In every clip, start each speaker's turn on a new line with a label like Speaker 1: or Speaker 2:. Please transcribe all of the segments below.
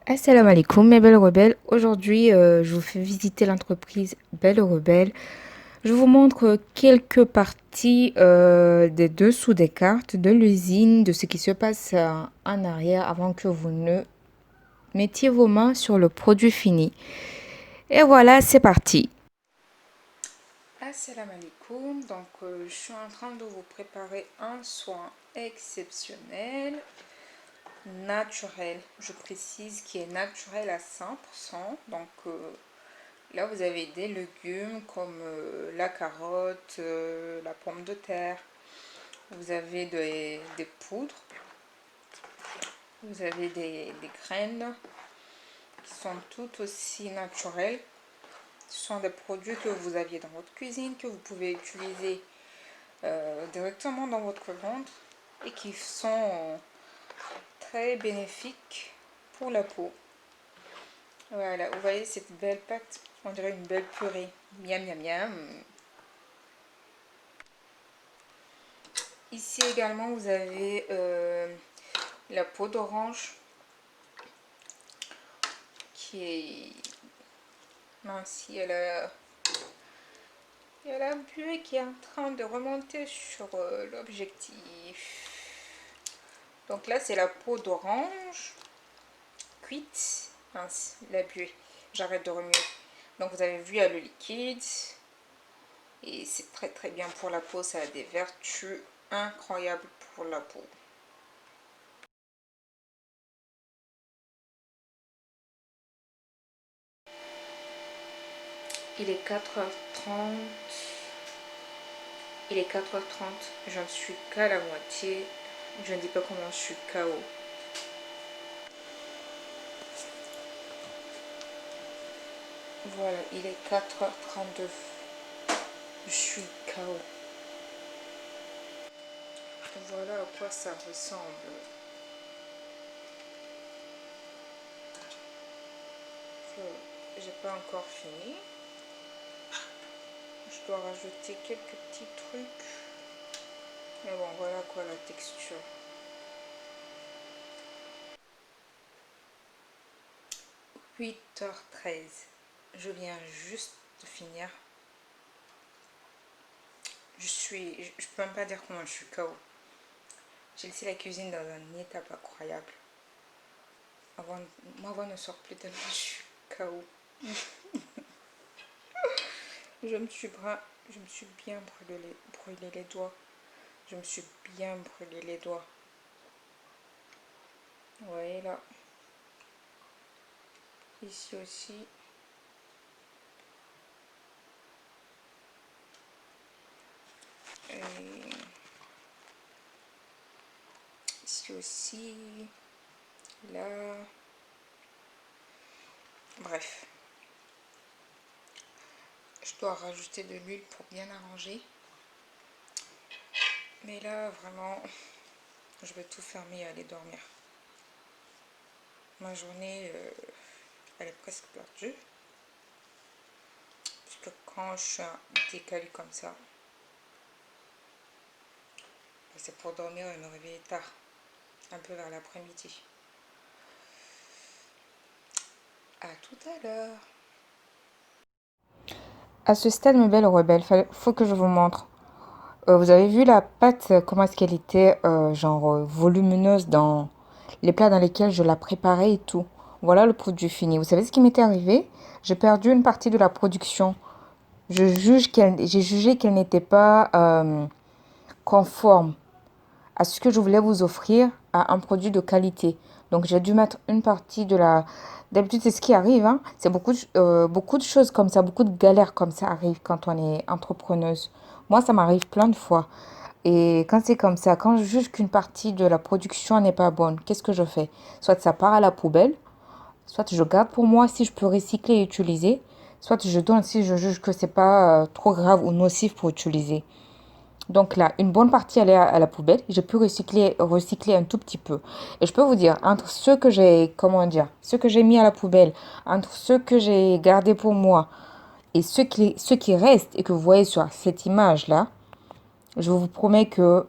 Speaker 1: Assalamu alaikum mes belles rebelles. Aujourd'hui, je vous fais visiter l'entreprise Belle Rebelle. Je vous montre quelques parties des dessous des cartes de l'usine, de ce qui se passe en arrière avant que vous ne mettiez vos mains sur le produit fini. Et voilà, c'est parti. Assalamu alaikum. Donc, je suis en train de vous préparer un soin exceptionnel, naturel. Je précise qui est naturel à 100%. Donc, là, vous avez des légumes comme la carotte, la pomme de terre. Vous avez des poudres. Vous avez des graines qui sont toutes aussi naturelles. Ce sont des produits que vous aviez dans votre cuisine, que vous pouvez utiliser directement dans votre ventre et qui sont très bénéfiques pour la peau. Voilà, vous voyez cette belle pâte, on dirait une belle purée. Miam, miam, miam. Ici également, vous avez la peau d'orange qui est mince. Il y a la buée qui est en train de remonter sur l'objectif. Donc là, c'est la peau d'orange cuite. Mince, la buée. J'arrête de remuer. Donc vous avez vu, il y a le liquide. Et c'est très très bien pour la peau. Ça a des vertus incroyables pour la peau. Il est 4h30. Il est 4h30. Je ne suis qu'à la moitié. Je ne dis pas comment je suis KO. Voilà, il est 4h32. Je suis KO. Voilà à quoi ça ressemble. J'ai pas encore fini. Je dois rajouter quelques petits trucs. Mais bon, voilà quoi la texture. 8h13. Je viens juste de finir. Je peux même pas dire comment je suis KO. J'ai laissé la cuisine dans un état incroyable. Ma voix ne sort plus tellement je suis KO. Je me suis bien brûlé les doigts. Je me suis bien brûlé les doigts. Vous voyez là. Ici aussi. Et ici aussi. Là. Bref. Je dois rajouter de l'huile pour bien arranger. Mais là, vraiment, je vais tout fermer et aller dormir. Ma journée, elle est presque perdue. Puisque quand je suis décalée comme ça, c'est pour dormir et me réveiller tard. Un peu vers l'après-midi. À tout à l'heure. À ce stade, mes belles rebelles, faut que je vous montre. Vous avez vu la pâte, comment est-ce qu'elle était, volumineuse dans les plats dans lesquels je la préparais et tout. Voilà le produit fini. Vous savez ce qui m'était arrivé? J'ai perdu une partie de la production. J'ai jugé qu'elle n'était pas conforme à ce que je voulais vous offrir, à un produit de qualité. Donc j'ai dû mettre une partie de la... D'habitude, c'est ce qui arrive, hein. C'est beaucoup de choses comme ça, beaucoup de galères comme ça arrivent quand on est entrepreneuse. Moi, ça m'arrive plein de fois. Et quand c'est comme ça, quand je juge qu'une partie de la production n'est pas bonne, qu'est-ce que je fais? Soit ça part à la poubelle, soit je garde pour moi si je peux recycler et utiliser, soit je donne si je juge que c'est pas trop grave ou nocif pour utiliser. Donc là, une bonne partie elle est à la poubelle. Je peux recycler un tout petit peu. Et je peux vous dire, entre ceux que j'ai, comment dire, ceux que j'ai mis à la poubelle, entre ceux que j'ai gardés pour moi et ceux qui restent et que vous voyez sur cette image-là, je vous promets que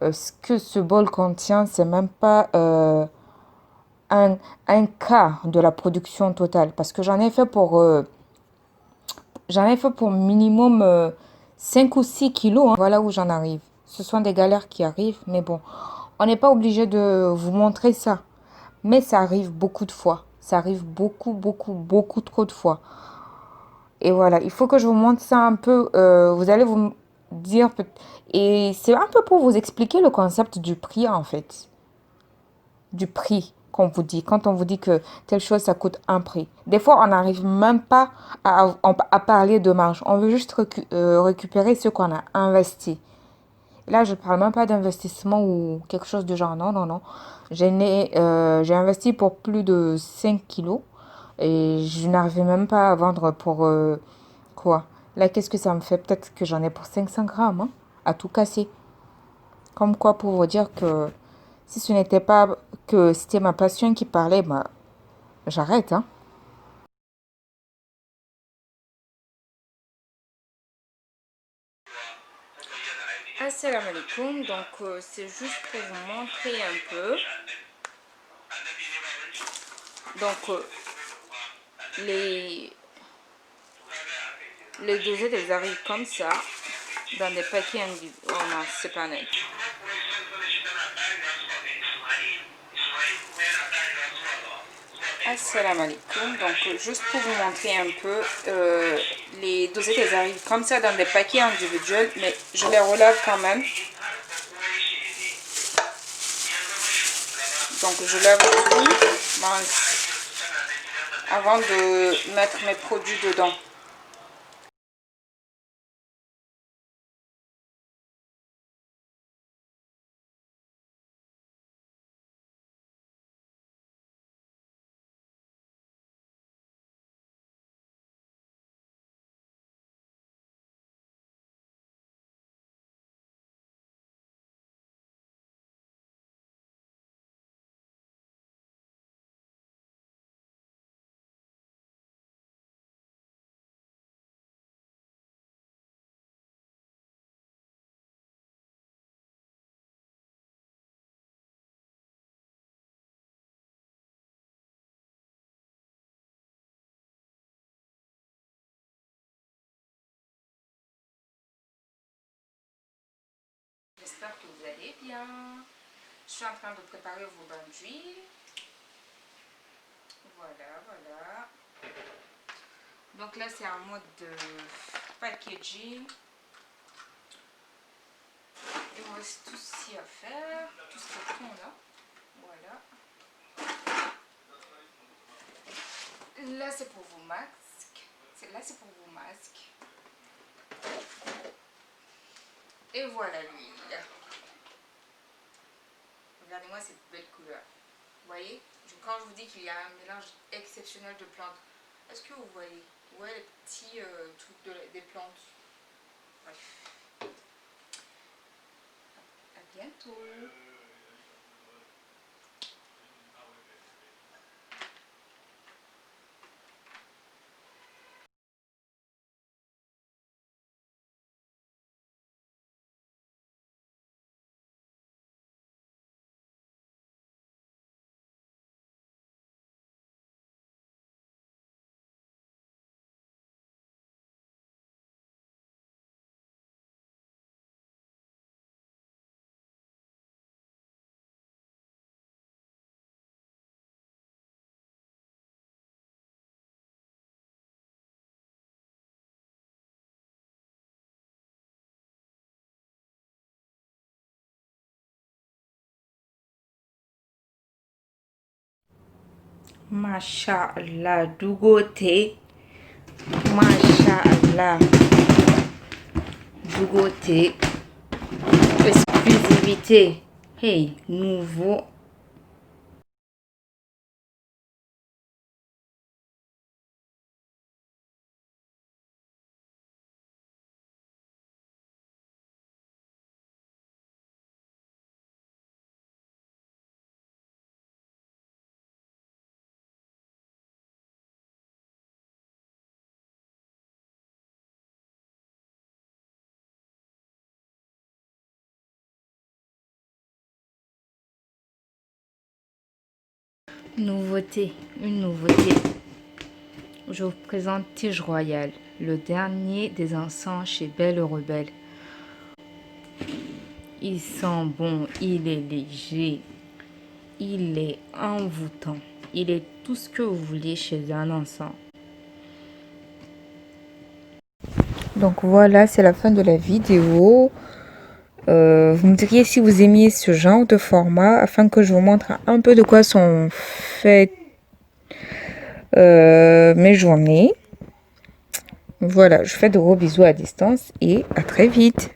Speaker 1: ce bol contient, c'est même pas un, un quart de la production totale. Parce que j'en ai fait pour minimum 5 ou 6 kilos, hein. Voilà où j'en arrive. Ce sont des galères qui arrivent, mais bon, on n'est pas obligé de vous montrer ça. Mais ça arrive beaucoup de fois. Ça arrive beaucoup, beaucoup, beaucoup trop de fois. Et voilà, il faut que je vous montre ça un peu. Vous allez vous dire... Et c'est un peu pour vous expliquer le concept du prix, en fait. Du prix qu'on vous dit. Quand on vous dit que telle chose, ça coûte un prix. Des fois, on n'arrive même pas à parler de marge. On veut juste récupérer ce qu'on a investi. Là, je ne parle même pas d'investissement ou quelque chose de genre. Non, non, non. J'ai investi pour plus de 5 kilos et je n'arrivais même pas à vendre pour quoi. Là, qu'est-ce que ça me fait? Peut-être que j'en ai pour 500 grammes, hein, à tout casser. Comme quoi, pour vous dire que si ce n'était pas que c'était ma passion qui parlait, bah, j'arrête, hein. Assalamu alaikum, donc c'est juste pour vous montrer un peu. Donc les, les dosettes, elles arrivent comme ça, dans des paquets individuels. Oh non, c'est pas net. Assalamu alaikum, donc juste pour vous montrer un peu, les dosettes, elles arrivent comme ça dans des paquets individuels, mais je les relève quand même. Donc je lave tout avant de mettre mes produits dedans. J'espère que vous allez bien. Je suis en train de préparer vos bains d'huile. Voilà, voilà. Donc là, c'est un mode de packaging. Il me reste tout ceci à faire. Tout ce carton là. Voilà. Là, c'est pour vos masques. Là, c'est pour vos masques. Et voilà l'huile. Regardez-moi cette belle couleur. Vous voyez? Quand je vous dis qu'il y a un mélange exceptionnel de plantes, est-ce que vous voyez? Ouais, les petits trucs des plantes. Bref. À bientôt. Masha'Allah, Dougoté. Masha'Allah, Dougoté. Exclusivité. Hey, nouveau. Nouveauté, une nouveauté. Je vous présente Tige Royale, le dernier des encens chez Belle Rebelle. Il sent bon, il est léger, il est envoûtant, il est tout ce que vous voulez chez un encens. Donc voilà, c'est la fin de la vidéo. Vous me diriez si vous aimiez ce genre de format afin que je vous montre un peu de quoi sont faites mes journées. Voilà, je fais de gros bisous à distance et à très vite.